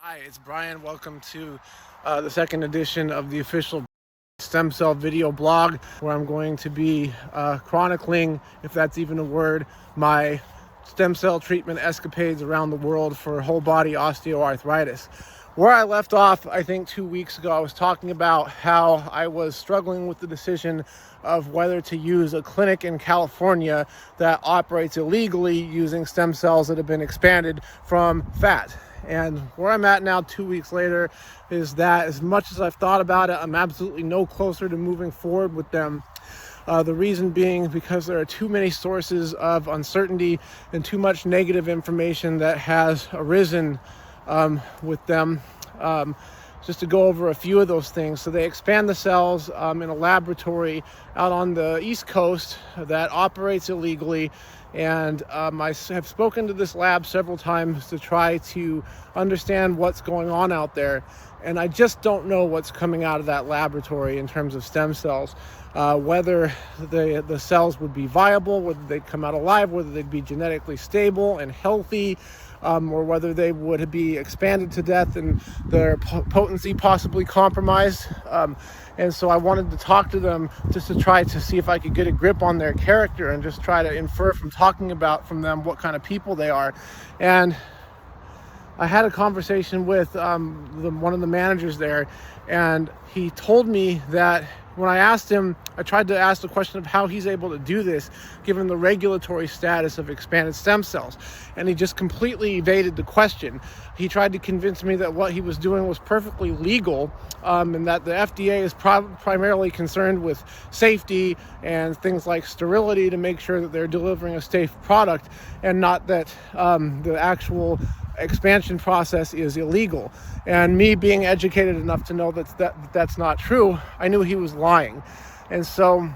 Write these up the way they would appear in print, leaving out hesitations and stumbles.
Hi, it's Brian. Welcome to the second edition of the official stem cell video blog, where I'm going to be chronicling, if that's even a word, my stem cell treatment escapades around the world for whole body osteoarthritis. Where I left off, I think 2 weeks ago, I was talking about how I was struggling with the decision of whether to use a clinic in California that operates illegally using stem cells that have been expanded from fat. And where I'm at now 2 weeks later is that as much as I've thought about it, I'm absolutely no closer to moving forward with them. The reason being because there are too many sources of uncertainty and too much negative information that has arisen with them. Just to go over a few of those things. So they expand the cells in a laboratory out on the East Coast that operates illegally. And I have spoken to this lab several times to try to understand what's going on out there. And I just don't know what's coming out of that laboratory in terms of stem cells. Whether the cells would be viable, whether they'd come out alive, whether they'd be genetically stable and healthy, or whether they would be expanded to death and their potency possibly compromised. And so I wanted to talk to them just to try to see if I could get a grip on their character and just try to infer from talking about from them what kind of people they are. And I had a conversation with one of the managers there, and he told me that when I asked him, I tried to ask the question of how he's able to do this given the regulatory status of expanded stem cells. And he just completely evaded the question. He tried to convince me that what he was doing was perfectly legal, and that the FDA is primarily concerned with safety and things like sterility to make sure that they're delivering a safe product, and not that the actual expansion process is illegal. And me being educated enough to know that's not true, I knew he was lying. And so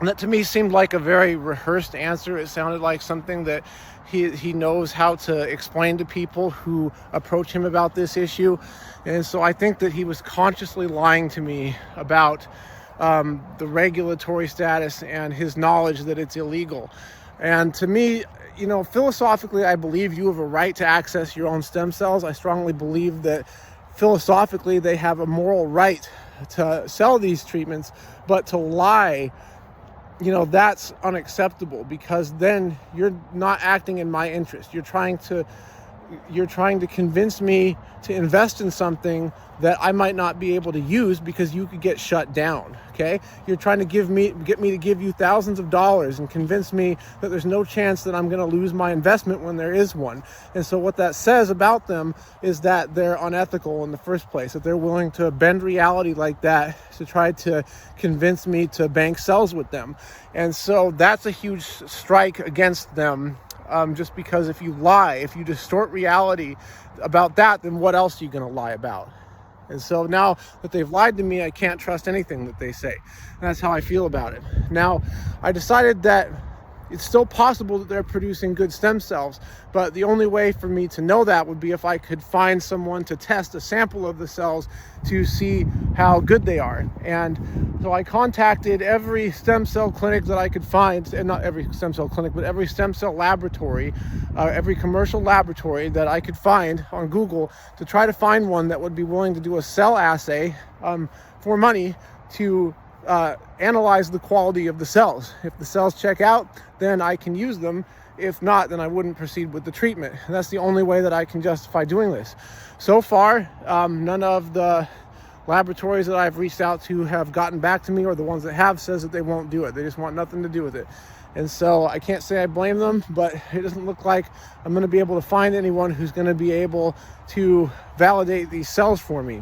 that to me seemed like a very rehearsed answer. It sounded like something that he knows how to explain to people who approach him about this issue. And so I think that he was consciously lying to me about the regulatory status and his knowledge that it's illegal. And to me, philosophically, I believe you have a right to access your own stem cells. I strongly believe that philosophically they have a moral right to sell these treatments, but to lie, that's unacceptable, because then you're not acting in my interest. You're trying to convince me to invest in something that I might not be able to use because you could get shut down, okay? You're trying to get me to give you thousands of dollars and convince me that there's no chance that I'm going to lose my investment when there is one. And so what that says about them is that they're unethical in the first place, that they're willing to bend reality like that to try to convince me to bank cells with them. And so that's a huge strike against them. Just because if you lie, if you distort reality about that, then what else are you going to lie about? And so now that they've lied to me, I can't trust anything that they say. And that's how I feel about it. Now, I decided that it's still possible that they're producing good stem cells, but the only way for me to know that would be if I could find someone to test a sample of the cells to see how good they are. And so I contacted every stem cell clinic that I could find, and not every stem cell clinic, but every stem cell laboratory, every commercial laboratory that I could find on Google, to try to find one that would be willing to do a cell assay for money to analyze the quality of the cells. If the cells check out, then I can use them. If not, then I wouldn't proceed with the treatment. And that's the only way that I can justify doing this. So far, none of the laboratories that I've reached out to have gotten back to me, or the ones that have says that they won't do it. They just want nothing to do with it. And so I can't say I blame them, but it doesn't look like I'm going to be able to find anyone who's going to be able to validate these cells for me.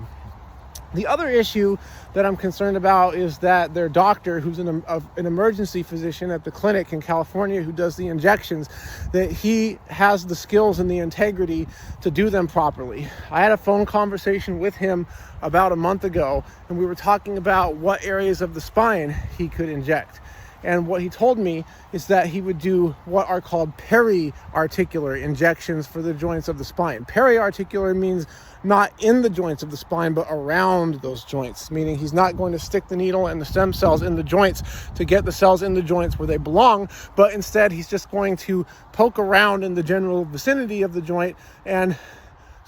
The other issue that I'm concerned about is that their doctor, who's an emergency physician at the clinic in California who does the injections, that he has the skills and the integrity to do them properly. I had a phone conversation with him about a month ago, and we were talking about what areas of the spine he could inject. And what he told me is that he would do what are called peri-articular injections for the joints of the spine. Peri-articular means not in the joints of the spine, but around those joints, meaning he's not going to stick the needle and the stem cells in the joints to get the cells in the joints where they belong, but instead he's just going to poke around in the general vicinity of the joint and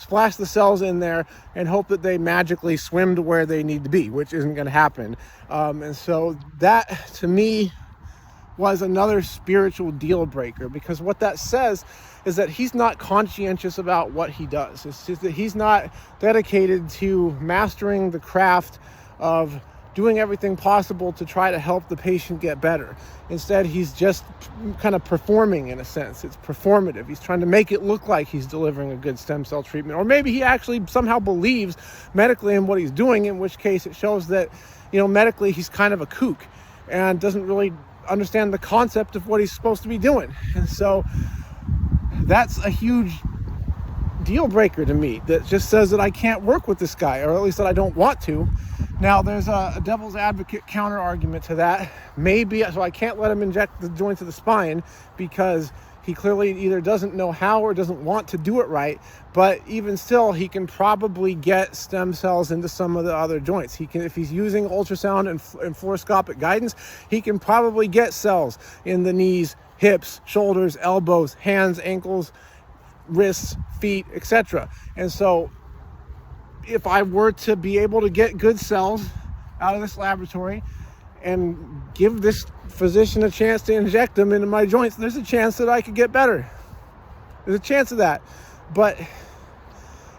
splash the cells in there and hope that they magically swim to where they need to be, which isn't going to happen. And so that, to me, was another spiritual deal breaker, because what that says is that he's not conscientious about what he does. It's just that he's not dedicated to mastering the craft of doing everything possible to try to help the patient get better. Instead, he's just kind of performing, in a sense. It's performative. He's trying to make it look like he's delivering a good stem cell treatment. Or maybe he actually somehow believes medically in what he's doing, in which case it shows that, medically he's kind of a kook and doesn't really understand the concept of what he's supposed to be doing. And so that's a huge deal breaker to me, that just says that I can't work with this guy, or at least that I don't want to. Now, there's a devil's advocate counter argument to that. Maybe, so I can't let him inject the joints of the spine because he clearly either doesn't know how or doesn't want to do it right. But even still, he can probably get stem cells into some of the other joints. He can, if he's using ultrasound and fluoroscopic guidance, he can probably get cells in the knees, hips, shoulders, elbows, hands, ankles, wrists, feet, etc. And so if I were to be able to get good cells out of this laboratory and give this physician a chance to inject them into my joints, there's a chance that I could get better. There's a chance of that. But,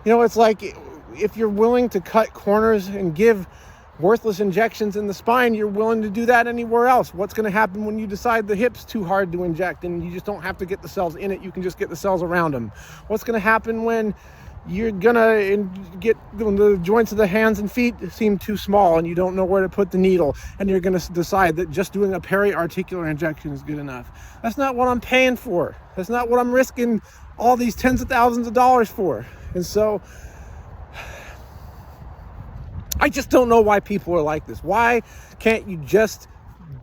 it's like if you're willing to cut corners and give worthless injections in the spine, you're willing to do that anywhere else. What's going to happen when you decide the hip's too hard to inject and you just don't have to get the cells in it, you can just get the cells around them? What's going to happen when you're gonna get the joints of the hands and feet seem too small and you don't know where to put the needle, and you're gonna decide that just doing a peri-articular injection is good enough? That's not what I'm paying for. That's not what I'm risking all these tens of thousands of dollars for. And so I just don't know why people are like this. Why can't you just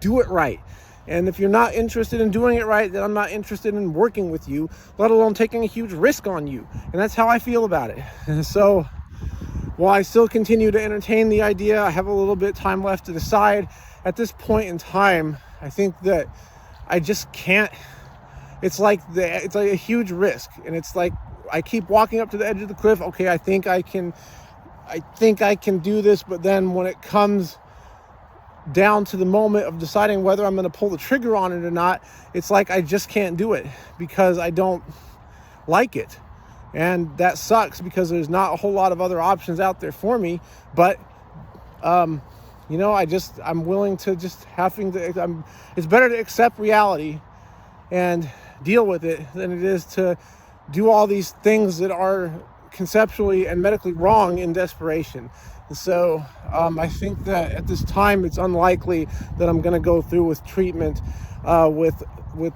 do it right? And if you're not interested in doing it right, then I'm not interested in working with you, let alone taking a huge risk on you. And that's how I feel about it. And so while I still continue to entertain the idea, I have a little bit of time left to decide. At this point in time, I think that I just can't. It's like a huge risk. And it's like I keep walking up to the edge of the cliff. Okay, I think I can do this. But then when it comes down to the moment of deciding whether I'm going to pull the trigger on it or not, it's like I just can't do it because I don't like it. And that sucks because there's not a whole lot of other options out there for me. But I'm willing to just it's better to accept reality and deal with it than it is to do all these things that are conceptually and medically wrong in desperation. And so I think that at this time it's unlikely that I'm going to go through with treatment with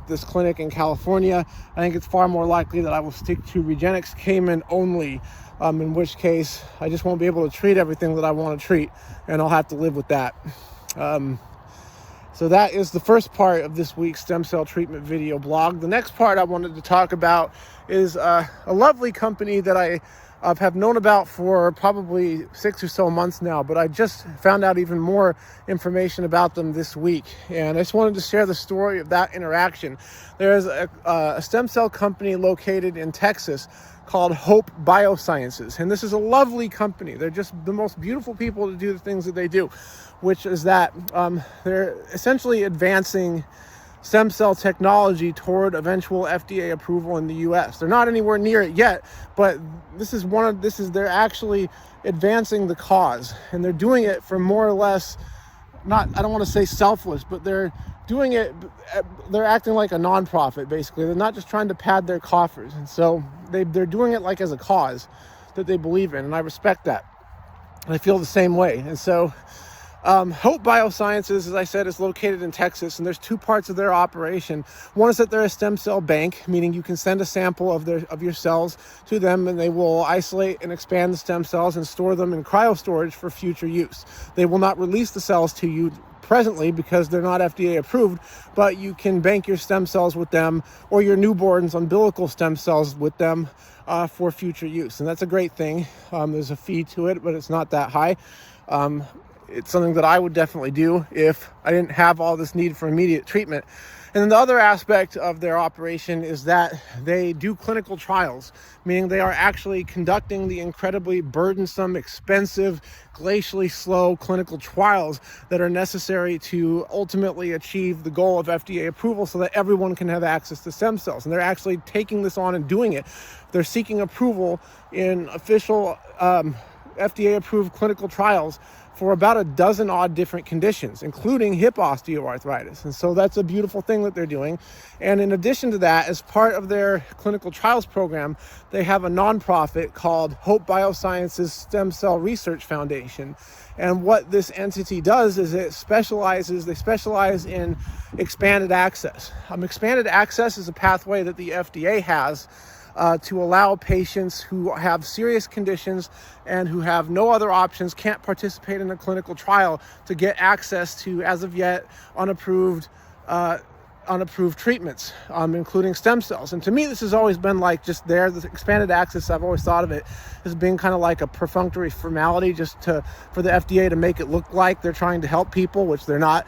this clinic in California. I think it's far more likely that I will stick to Regenix Cayman only, in which case I just won't be able to treat everything that I want to treat, and I'll have to live with that. So that is the first part of this week's stem cell treatment video blog. The next part I wanted to talk about is a lovely company that I have known about for probably 6 or so months now, but I just found out even more information about them this week. And I just wanted to share the story of that interaction. There's a stem cell company located in Texas called Hope Biosciences. And this is a lovely company. They're just the most beautiful people to do the things that they do, which is that they're essentially advancing stem cell technology toward eventual FDA approval in the US. They're not anywhere near it yet, but they're actually advancing the cause, and they're doing it for more or less, I don't want to say selfless, but they're doing it, they're acting like a nonprofit, basically. They're not just trying to pad their coffers. And so they're doing it like as a cause that they believe in, and I respect that. And I feel the same way. And so Hope Biosciences, as I said, is located in Texas, and there's two parts of their operation. One is that they're a stem cell bank, meaning you can send a sample of your cells to them, and they will isolate and expand the stem cells and store them in cryo storage for future use. They will not release the cells to you presently because they're not FDA approved, but you can bank your stem cells with them, or your newborn's umbilical stem cells with them for future use. And that's a great thing. There's a fee to it, but it's not that high. It's something that I would definitely do if I didn't have all this need for immediate treatment. And then the other aspect of their operation is that they do clinical trials, meaning they are actually conducting the incredibly burdensome, expensive, glacially slow clinical trials that are necessary to ultimately achieve the goal of FDA approval so that everyone can have access to stem cells. And they're actually taking this on and doing it. They're seeking approval in official FDA-approved clinical trials for about a dozen odd different conditions, including hip osteoarthritis. And so that's a beautiful thing that they're doing. And in addition to that, as part of their clinical trials program, they have a nonprofit called Hope Biosciences Stem Cell Research Foundation. And what this entity does is they specialize in expanded access. Expanded access is a pathway that the FDA has to allow patients who have serious conditions and who have no other options, can't participate in a clinical trial, to get access to, as of yet, unapproved treatments, including stem cells. And to me, this has always been like just there. The expanded access, I've always thought of it as being kind of like a perfunctory formality just for the FDA to make it look like they're trying to help people, which they're not.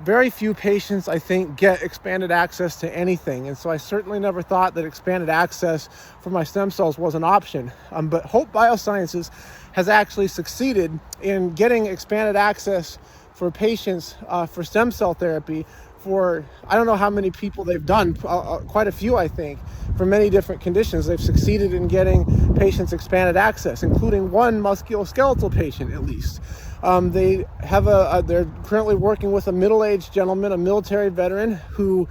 Very few patients, I think, get expanded access to anything. And so I certainly never thought that expanded access for my stem cells was an option. But Hope Biosciences has actually succeeded in getting expanded access for patients for stem cell therapy for, I don't know how many people they've done, quite a few, I think, for many different conditions. They've succeeded in getting patients expanded access, including one musculoskeletal patient at least. They're currently working with a middle-aged gentleman, a military veteran, who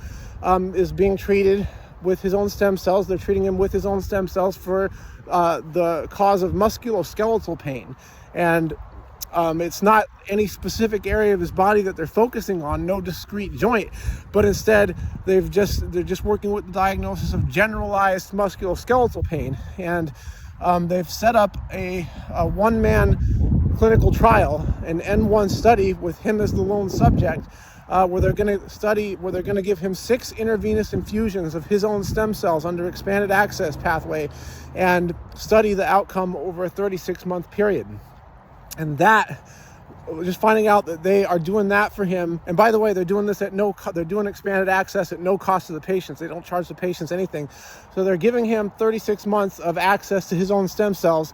is being treated with his own stem cells. They're treating him with his own stem cells for the cause of musculoskeletal pain. And it's not any specific area of his body that they're focusing on, no discrete joint, but instead they're just working with the diagnosis of generalized musculoskeletal pain. And they've set up a one-man clinical trial, an N1 study with him as the lone subject, where they're going to give him 6 intravenous infusions of his own stem cells under expanded access pathway and study the outcome over a 36-month period. And that, just finding out that they are doing that for him, and by the way, they're doing this they're doing expanded access at no cost to the patients. They don't charge the patients anything. So they're giving him 36 months of access to his own stem cells,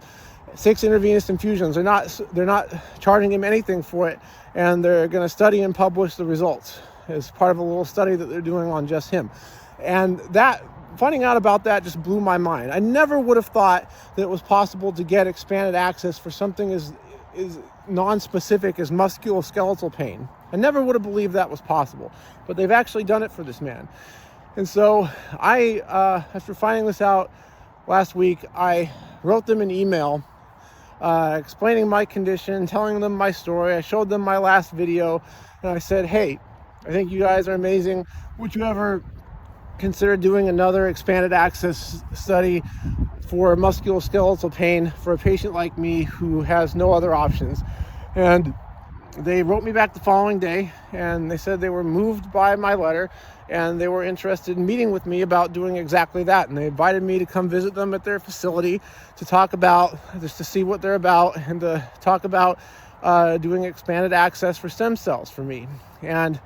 6 intravenous infusions. They're not charging him anything for it, and they're going to study and publish the results as part of a little study that they're doing on just him. And finding out about that just blew my mind. I never would have thought that it was possible to get expanded access for something as non-specific as musculoskeletal pain. I never would have believed that was possible, but they've actually done it for this man. And so after finding this out last week, I wrote them an email explaining my condition, telling them my story. I showed them my last video, and I said, hey, I think you guys are amazing. Would you ever consider doing another expanded access study for musculoskeletal pain for a patient like me who has no other options? And they wrote me back the following day, and they said they were moved by my letter and they were interested in meeting with me about doing exactly that. And they invited me to come visit them at their facility to talk about, just to see what they're about, and to talk about doing expanded access for stem cells for me. And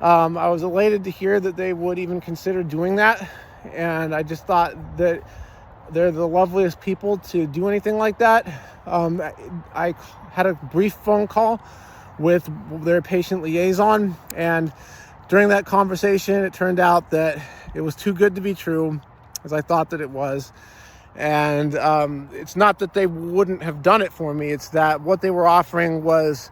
I was elated to hear that they would even consider doing that. And I just thought that they're the loveliest people to do anything like that. I had a brief phone call with their patient liaison, and during that conversation, it turned out that it was too good to be true, as I thought that it was. And it's not that they wouldn't have done it for me. It's that what they were offering was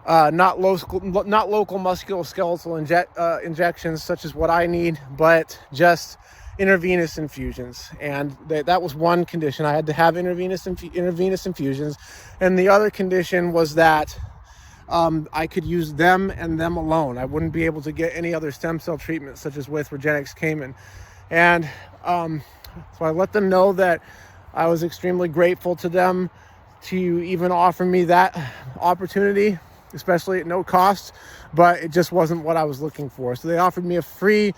not local musculoskeletal injections such as what I need, but just intravenous infusions. And that was one condition. I had to have intravenous infusions. And the other condition was that I could use them and them alone. I wouldn't be able to get any other stem cell treatment such as with Regenexx Cayman. And so I let them know that I was extremely grateful to them to even offer me that opportunity, especially at no cost, but it just wasn't what I was looking for. So they offered me a free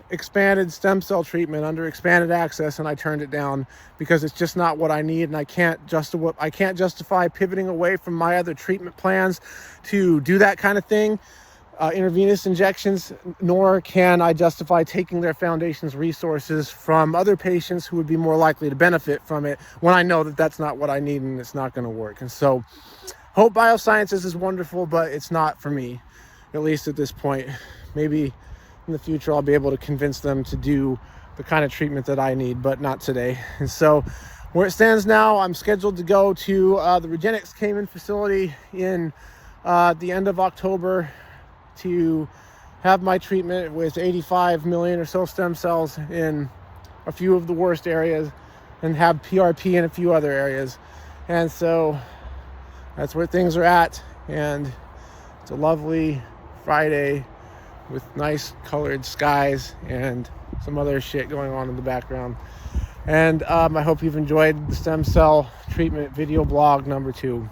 expanded stem cell treatment under expanded access, and I turned it down because it's just not what I need, and I can't justify pivoting away from my other treatment plans to do that kind of thing. intravenous injections, nor can I justify taking their foundation's resources from other patients who would be more likely to benefit from it when I know that that's not what I need and it's not going to work. And so Hope Biosciences is wonderful, but it's not for me, at least at this point. Maybe in the future I'll be able to convince them to do the kind of treatment that I need, but not today. And so where it stands now, I'm scheduled to go to the Regenix Cayman facility in the end of October to have my treatment with 85 million or so stem cells in a few of the worst areas and have PRP in a few other areas. And so that's where things are at. And it's a lovely Friday with nice colored skies and some other shit going on in the background. And I hope you've enjoyed the stem cell treatment video blog number 2.